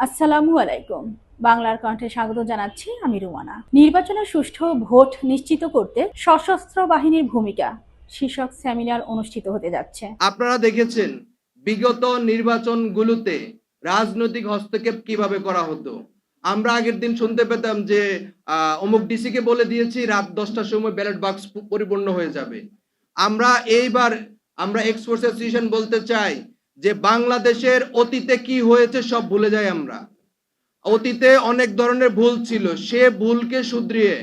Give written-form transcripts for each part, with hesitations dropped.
আসসালামু আলাইকুম। বাংলার কণ্ঠে স্বাগত জানাচ্ছি আমি রুমানা। নির্বাচনের সুষ্ঠু ভোট নিশ্চিত করতে সশস্ত্র বাহিনীর ভূমিকা শীর্ষক সেমিনার অনুষ্ঠিত হতে যাচ্ছে। আপনারা দেখেছেন বিগত নির্বাচনগুলোতে রাজনৈতিক হস্তক্ষেপ কিভাবে করা হতো। আমরা আগের দিন শুনতে পেতাম যে অমুক ডিসিকে বলে দিয়েছি রাত 10টার সময় ব্যালট বাক্স পরিপূর্ণ হয়ে যাবে। এইবার আমরা এক্স ফোর্স অ্যাসোসিয়েশন বলতে চাই যে বাংলাদেশের অতীতে কি হয়েছে সব ভুলে যাই আমরা। অতীতে অনেক ধরনের ভুল ছিল, সে ভুলকে শুধরিয়ে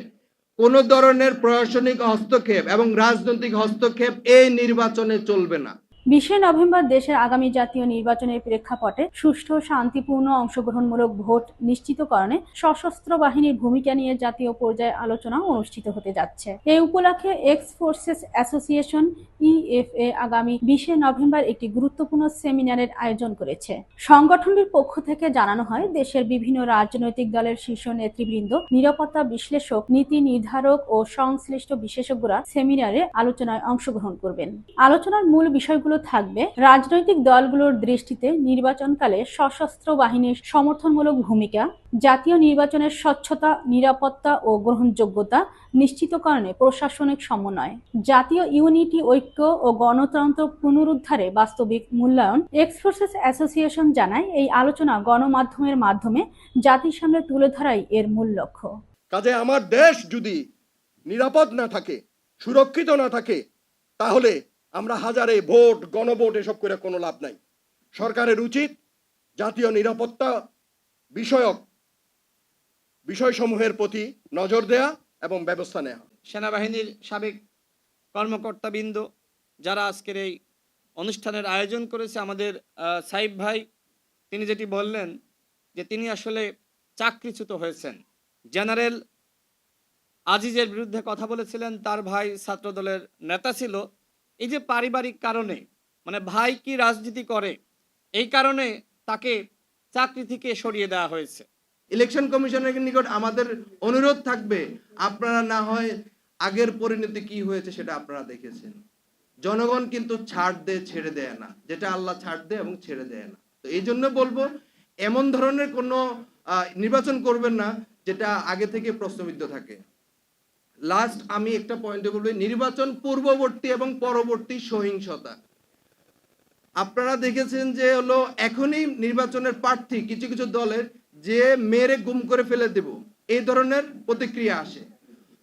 কোনো ধরনের প্রশাসনিক হস্তক্ষেপ এবং রাজনৈতিক হস্তক্ষেপ এই নির্বাচনে চলবে না। 20শে নভেম্বর দেশের আগামী জাতীয় নির্বাচনের প্রেক্ষাপটে সুষ্ঠু শান্তিপূর্ণ অংশগ্রহণমূলক ভোট নিশ্চিতকরণে সশস্ত্র বাহিনীর ভূমিকা নিয়ে জাতীয় পর্যায়ে আলোচনা অনুষ্ঠিত হতে যাচ্ছে। এই উপলক্ষে এক্স ফোর্সেস অ্যাসোসিয়েশন ইএফএ আগামী 20শে নভেম্বর একটি গুরুত্বপূর্ণ সেমিনারের আয়োজন করেছে। সংগঠনটির পক্ষ থেকে জানানো হয়, দেশের বিভিন্ন রাজনৈতিক দলের শীর্ষ নেতৃবৃন্দ, নিরাপত্তা বিশ্লেষক, নীতি নির্ধারক ও সংশ্লিষ্ট বিশেষজ্ঞরা সেমিনারে আলোচনায় অংশগ্রহণ করবেন। আলোচনার মূল বিষয়গুলো থাকবে রাজনৈতিক দলগুলোর দৃষ্টিতে নির্বাচনকালে সশস্ত্র বাহিনীর সমর্থনমূলক ভূমিকা, জাতীয় নির্বাচনের স্বচ্ছতা, নিরাপত্তা ও গ্রহণযোগ্যতা নিশ্চিতকরণে প্রশাসনিক সমন্বয়, জাতীয় ইউনিটি, ঐক্য ও গণতন্ত্র পুনরুদ্ধারে বাস্তবিক মূল্যায়ন। এক্স ফোর্সেস অ্যাসোসিয়েশন জানায়, এই আলোচনা গণমাধ্যমের মাধ্যমে জাতির সামনে তুলে ধরাই এর মূল লক্ষ্য। কাজে আমার দেশ যদি নিরাপদ না থাকে, সুরক্ষিত না থাকে, তাহলে আমরা হাজারে ভোট, গণভোট এসব করে কোনো লাভ নাই। সরকারের উচিত জাতীয় নিরাপত্তা বিষয়ক বিষয়সমূহের প্রতি নজর দেয়া এবং ব্যবস্থা নেওয়া। সেনাবাহিনীর সাবেক কর্মকর্তাবৃন্দ যারা আজকের এই অনুষ্ঠানের আয়োজন করেছে, আমাদের সাইফ ভাই তিনি যেটি বললেন যে তিনি আসলে চাকরিচ্যুত হয়েছেন। জেনারেল আজিজের বিরুদ্ধে কথা বলেছিলেন, তার ভাই ছাত্রদলের নেতা ছিল। এই যে পারিবারিক কারণে, মানে ভাই কি রাজনীতি করে, এই কারণে তাকে চাকরি থেকে সরিয়ে দেওয়া হয়েছে। ইলেকশন কমিশনের নিকট আমাদের অনুরোধ থাকবে, আপনারা না হয় আগের পরিণতি কি হয়েছে সেটা আপনারা দেখেছেন। জনগণ কিন্তু ছাড় দেয়, ছেড়ে দেয় না, যেটা আল্লাহ ছাড় দেয় এবং ছেড়ে দেয় না। তো এই জন্য বলবো, এমন ধরনের কোনো নির্বাচন করবেন না যেটা আগে থেকে প্রশ্নবিদ্ধ থাকে। লাস্ট আমি একটা পয়েন্টে বলবো, নির্বাচন পূর্ববর্তী এবং পরবর্তী সহিংসতা। আপনারা দেখেছেন যে হলো এখনই নির্বাচনের প্রার্থী কিছু কিছু দলের যে মেরে গুম করে ফেলে দেব, এই ধরনের প্রতিক্রিয়া আসে।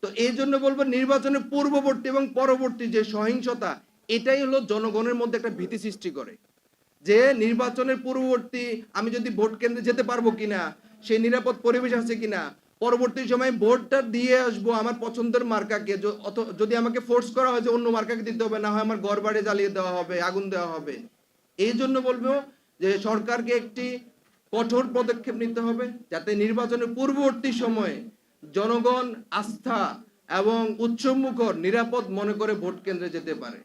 তো এই জন্য বলবো, নির্বাচনের পূর্ববর্তী এবং পরবর্তী যে সহিংসতা, এটাই হলো জনগণের মধ্যে একটা ভীতি সৃষ্টি করে যে নির্বাচনের পূর্ববর্তী আমি যদি ভোট কেন্দ্রে যেতে পারবো কিনা, সেই নিরাপদ পরিবেশ আছে কিনা, পরবর্তী সময় ভোটটা দিয়ে আসবো আমার পছন্দের মার্কাকে, যদি আমাকে ফোর্স করা হয় যে অন্য মার্কাকে দিতে হবে, না হয় আমার ঘর বাড়ি জ্বালিয়ে দেওয়া হবে, আগুন দেওয়া হবে। এই জন্য বলবো যে সরকারকে একটি কঠোর পদক্ষেপ নিতে হবে, যাতে নির্বাচনের পূর্ববর্তী সময়ে জনগণ আস্থা এবং উৎসবমুখর নিরাপদ মনে করে ভোট কেন্দ্রে যেতে পারে।